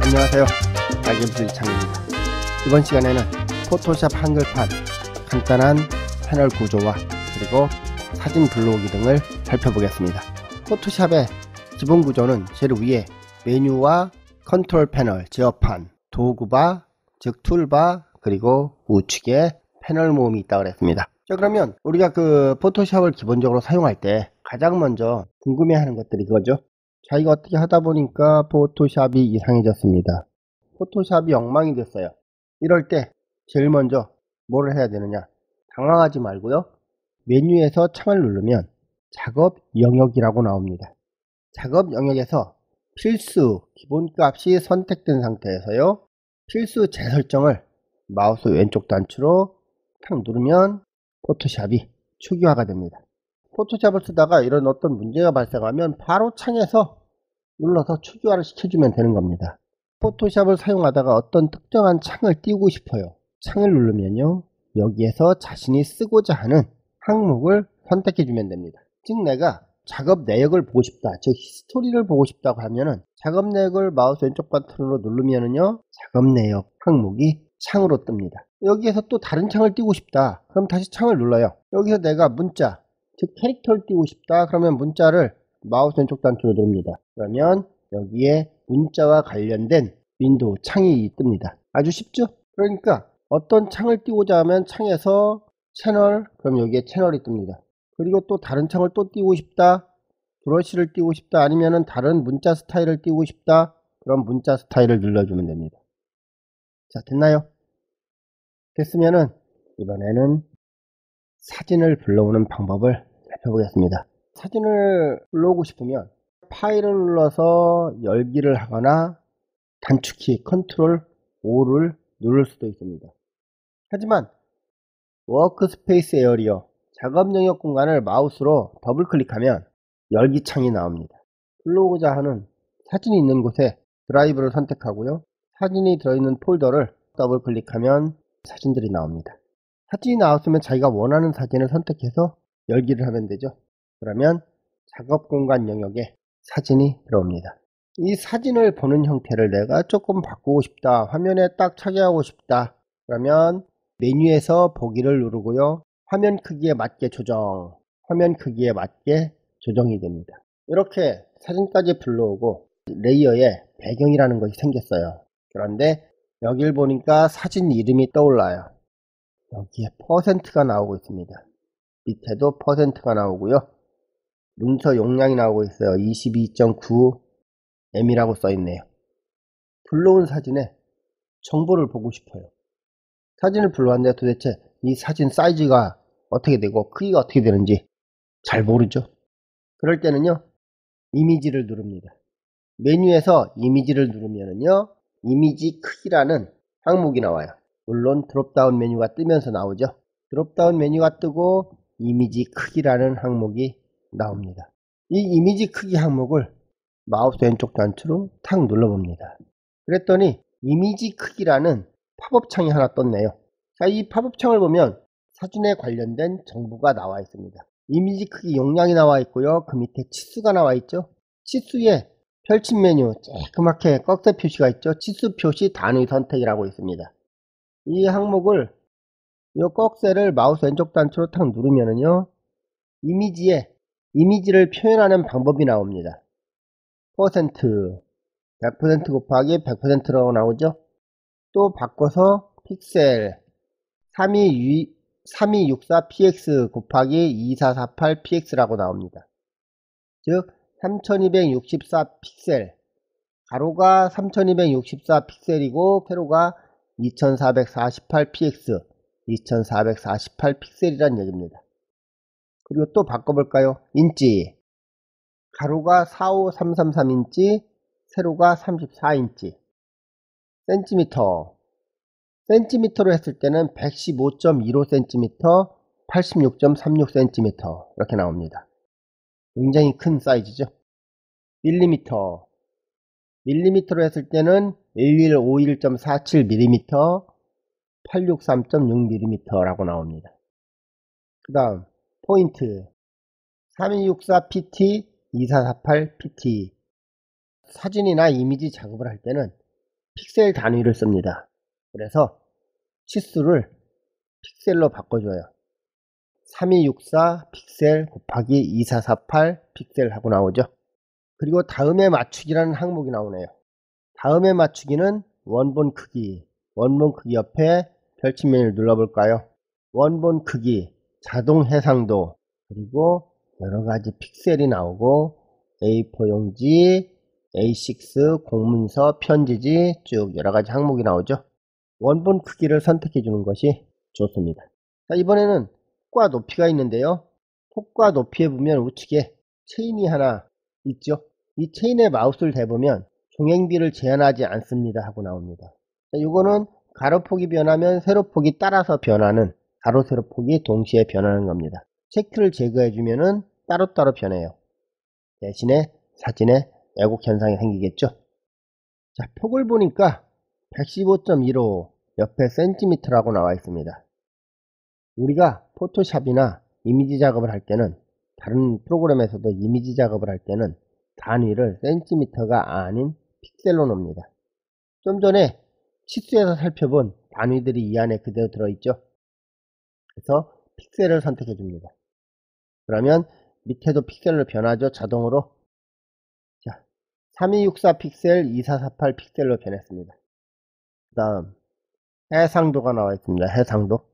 안녕하세요, 알겜스 이창입니다. 이번 시간에는 포토샵 한글판 간단한 패널 구조와 그리고 사진 불러오기 등을 살펴보겠습니다. 포토샵의 기본 구조는 제일 위에 메뉴와 컨트롤 패널, 제어판, 도구바, 즉 툴바, 그리고 우측에 패널 모음이 있다고 그랬습니다. 자, 그러면 우리가 포토샵을 기본적으로 사용할 때 가장 먼저 궁금해하는 것들이 그거죠. 자, 이거 어떻게 하다 보니까 포토샵이 이상해졌습니다. 포토샵이 엉망이 됐어요. 이럴 때 제일 먼저 뭘 해야 되느냐, 당황하지 말고요, 메뉴에서 창을 누르면 작업 영역이라고 나옵니다. 작업 영역에서 필수 기본값이 선택된 상태에서요, 필수 재설정을 마우스 왼쪽 단추로 탁 누르면 포토샵이 초기화가 됩니다. 포토샵을 쓰다가 이런 어떤 문제가 발생하면 바로 창에서 눌러서 초기화를 시켜주면 되는 겁니다. 포토샵을 사용하다가 어떤 특정한 창을 띄우고 싶어요. 창을 누르면요, 여기에서 자신이 쓰고자 하는 항목을 선택해주면 됩니다. 즉 내가 작업 내역을 보고 싶다, 즉 히스토리를 보고 싶다고 하면은 작업 내역을 마우스 왼쪽 버튼으로 누르면은요, 작업 내역 항목이 창으로 뜹니다. 여기에서 또 다른 창을 띄우고 싶다, 그럼 다시 창을 눌러요. 여기서 내가 문자, 즉 캐릭터를 띄우고 싶다, 그러면 문자를 마우스 왼쪽 단추로 누릅니다. 그러면 여기에 문자와 관련된 윈도우 창이 뜹니다. 아주 쉽죠? 그러니까 어떤 창을 띄우고자 하면 창에서 채널, 그럼 여기에 채널이 뜹니다. 그리고 또 다른 창을 또 띄우고 싶다, 브러쉬를 띄우고 싶다, 아니면은 다른 문자 스타일을 띄우고 싶다, 그럼 문자 스타일을 눌러주면 됩니다. 자, 됐나요? 됐으면은 이번에는 사진을 불러오는 방법을 살펴보겠습니다. 사진을 불러오고 싶으면 파일을 눌러서 열기를 하거나 단축키 컨트롤 5를 누를 수도 있습니다. 하지만 워크스페이스 에어리어, 작업 영역 공간을 마우스로 더블 클릭하면 열기 창이 나옵니다. 불러오고자 하는 사진이 있는 곳에 드라이브를 선택하고요, 사진이 들어있는 폴더를 더블 클릭하면 사진들이 나옵니다. 사진이 나왔으면 자기가 원하는 사진을 선택해서 열기를 하면 되죠. 그러면 작업 공간 영역에 사진이 들어옵니다. 이 사진을 보는 형태를 내가 조금 바꾸고 싶다, 화면에 딱 차게 하고 싶다, 그러면 메뉴에서 보기를 누르고요, 화면 크기에 맞게 조정, 화면 크기에 맞게 조정이 됩니다. 이렇게 사진까지 불러오고 레이어에 배경이라는 것이 생겼어요. 그런데 여길 보니까 사진 이름이 떠올라요. 여기에 퍼센트가 나오고 있습니다. 밑에도 퍼센트가 나오고요, 문서 용량이 나오고 있어요. 22.9M이라고 써있네요. 불러온 사진에 정보를 보고 싶어요. 사진을 불러왔는데 도대체 이 사진 사이즈가 어떻게 되고 크기가 어떻게 되는지 잘 모르죠. 그럴 때는요, 이미지를 누릅니다. 메뉴에서 이미지를 누르면은요, 이미지 크기라는 항목이 나와요. 물론 드롭다운 메뉴가 뜨면서 나오죠. 드롭다운 메뉴가 뜨고 이미지 크기라는 항목이 나옵니다. 이 이미지 크기 항목을 마우스 왼쪽 단추로 탁 눌러봅니다. 그랬더니 이미지 크기라는 팝업 창이 하나 떴네요. 자, 이 팝업 창을 보면 사진에 관련된 정보가 나와 있습니다. 이미지 크기 용량이 나와 있고요, 그 밑에 치수가 나와 있죠. 치수에 펼침 메뉴 쬐끄맣게 꺽쇠 표시가 있죠. 치수 표시 단위 선택이라고 있습니다. 이 항목을, 이 꺽쇠를 마우스 왼쪽 단추로 탁 누르면은요, 이미지에 이미지를 표현하는 방법이 나옵니다. 퍼센트, 100% 곱하기 100%라고 나오죠. 또 바꿔서 픽셀 3264px 곱하기 2448px라고 나옵니다. 즉 3264픽셀, 가로가 3264픽셀이고 세로가 2448px, 2448픽셀이란 얘기입니다. 그리고 또 바꿔볼까요? 인치, 가로가 45333인치, 세로가 34인치. 센티미터, 센티미터로 했을 때는 115.15cm, 86.36cm 이렇게 나옵니다. 굉장히 큰 사이즈죠. 밀리미터, 밀리미터로 했을 때는 1151.47mm, 863.6mm 라고 나옵니다. 그 다음 포인트, 3264PT, 2448PT. 사진이나 이미지 작업을 할 때는 픽셀 단위를 씁니다. 그래서 치수를 픽셀로 바꿔줘요. 3264 픽셀 곱하기 2448 픽셀 하고 나오죠. 그리고 다음에 맞추기라는 항목이 나오네요. 다음에 맞추기는 원본 크기. 원본 크기 옆에 별칭 메뉴를 눌러볼까요? 원본 크기, 자동 해상도, 그리고 여러가지 픽셀이 나오고 A4 용지, A6 공문서, 편지지 쭉 여러가지 항목이 나오죠. 원본 크기를 선택해 주는 것이 좋습니다. 자, 이번에는 폭과 높이가 있는데요. 폭과 높이에 보면 우측에 체인이 하나 있죠. 이 체인에 마우스를 대보면 종횡비를 제한하지 않습니다 하고 나옵니다. 자, 이거는 가로폭이 변하면 세로폭이 따라서 변하는, 가로 세로폭이 동시에 변하는 겁니다. 체크를 제거해 주면은 따로따로 변해요. 대신에 사진에 왜곡 현상이 생기겠죠. 자, 폭을 보니까 115.15 옆에 센티미터라고 나와 있습니다. 우리가 포토샵이나 이미지 작업을 할 때는, 다른 프로그램에서도 이미지 작업을 할 때는 단위를 센티미터가 아닌 픽셀로 놉니다. 좀 전에 치수에서 살펴본 단위들이 이 안에 그대로 들어있죠. 그래서 픽셀을 선택해 줍니다. 그러면 밑에도 픽셀로 변하죠. 자동으로. 자, 3264 픽셀, 2448 픽셀로 변했습니다. 그 다음 해상도가 나와 있습니다. 해상도.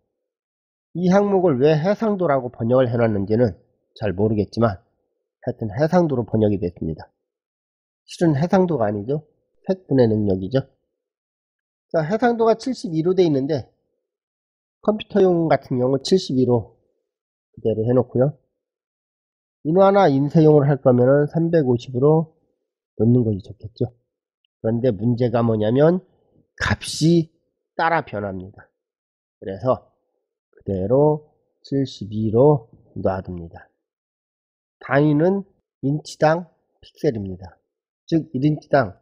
이 항목을 왜 해상도라고 번역을 해놨는지는 잘 모르겠지만 하여튼 해상도로 번역이 됐습니다. 실은 해상도가 아니죠. 색분해 능력이죠. 자, 해상도가 72로 되어 있는데 컴퓨터용 같은 경우 72로 그대로 해놓고요. 인화나 인쇄용을 할 거면은 350으로 넣는 것이 좋겠죠. 그런데 문제가 뭐냐면 값이 따라 변합니다. 그래서 그대로 72로 놔둡니다. 단위는 인치당 픽셀입니다. 즉 1인치당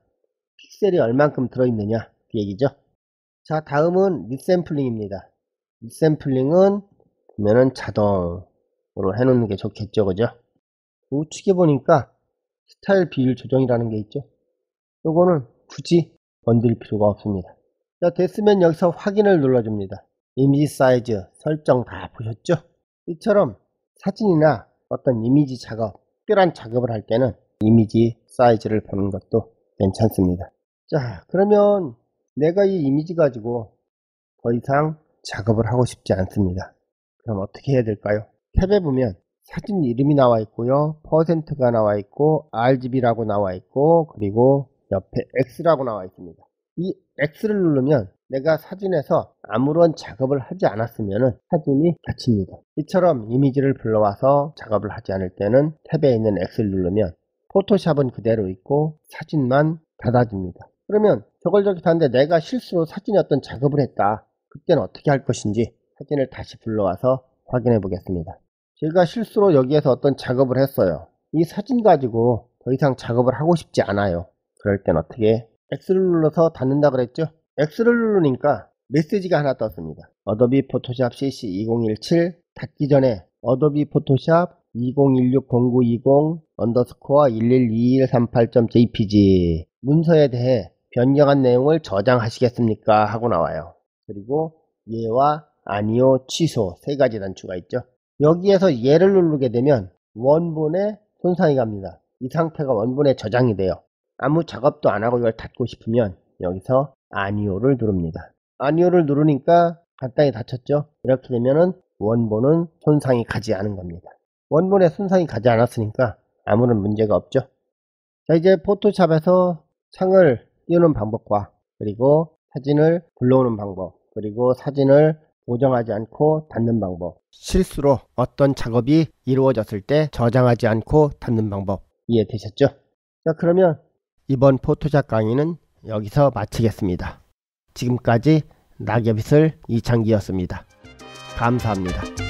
픽셀이 얼만큼 들어있느냐 그 얘기죠. 자, 다음은 리샘플링입니다. 리샘플링은 보면은 자동으로 해놓는 게 좋겠죠. 그죠? 우측에 보니까 스타일 비율 조정이라는 게 있죠. 요거는 굳이 건드릴 필요가 없습니다. 자, 됐으면 여기서 확인을 눌러줍니다. 이미지 사이즈 설정 다 보셨죠? 이처럼 사진이나 어떤 이미지 작업, 특별한 작업을 할 때는 이미지 사이즈를 보는 것도 괜찮습니다. 자, 그러면 내가 이 이미지 가지고 더 이상 작업을 하고 싶지 않습니다. 그럼 어떻게 해야 될까요? 탭에 보면 사진 이름이 나와 있고요, 퍼센트가 나와 있고, RGB라고 나와 있고, 그리고 옆에 X라고 나와 있습니다. 이 X를 누르면 내가 사진에서 아무런 작업을 하지 않았으면 사진이 닫힙니다. 이처럼 이미지를 불러와서 작업을 하지 않을 때는 탭에 있는 X를 누르면 포토샵은 그대로 있고 사진만 닫아집니다. 그러면 저걸 저렇게 하는데 내가 실수로 사진에 어떤 작업을 했다. 그때는 어떻게 할 것인지 사진을 다시 불러와서 확인해 보겠습니다. 제가 실수로 여기에서 어떤 작업을 했어요. 이 사진 가지고 더 이상 작업을 하고 싶지 않아요. 그럴 땐 어떻게? X를 눌러서 닫는다 그랬죠? X를 누르니까 메시지가 하나 떴습니다. 어도비 포토샵 CC 2017 닫기 전에 어도비 포토샵 2016-0920 언더스코어 112138.jpg 문서에 대해 변경한 내용을 저장하시겠습니까? 하고 나와요. 그리고 예와 아니요, 취소 세 가지 단추가 있죠. 여기에서 예를 누르게 되면 원본에 손상이 갑니다. 이 상태가 원본에 저장이 돼요. 아무 작업도 안 하고 이걸 닫고 싶으면 여기서 아니요를 누릅니다. 아니요를 누르니까 간단히 닫혔죠. 이렇게 되면은 원본은 손상이 가지 않은 겁니다. 원본에 손상이 가지 않았으니까 아무런 문제가 없죠. 자, 이제 포토샵에서 창을 띄우는 방법과 그리고 사진을 불러오는 방법, 그리고 사진을 보정하지 않고 닫는 방법, 실수로 어떤 작업이 이루어졌을 때 저장하지 않고 닫는 방법 이해되셨죠? 자, 그러면 이번 포토샵 강의는 여기서 마치겠습니다. 지금까지 낙엽이슬 이창기였습니다. 감사합니다.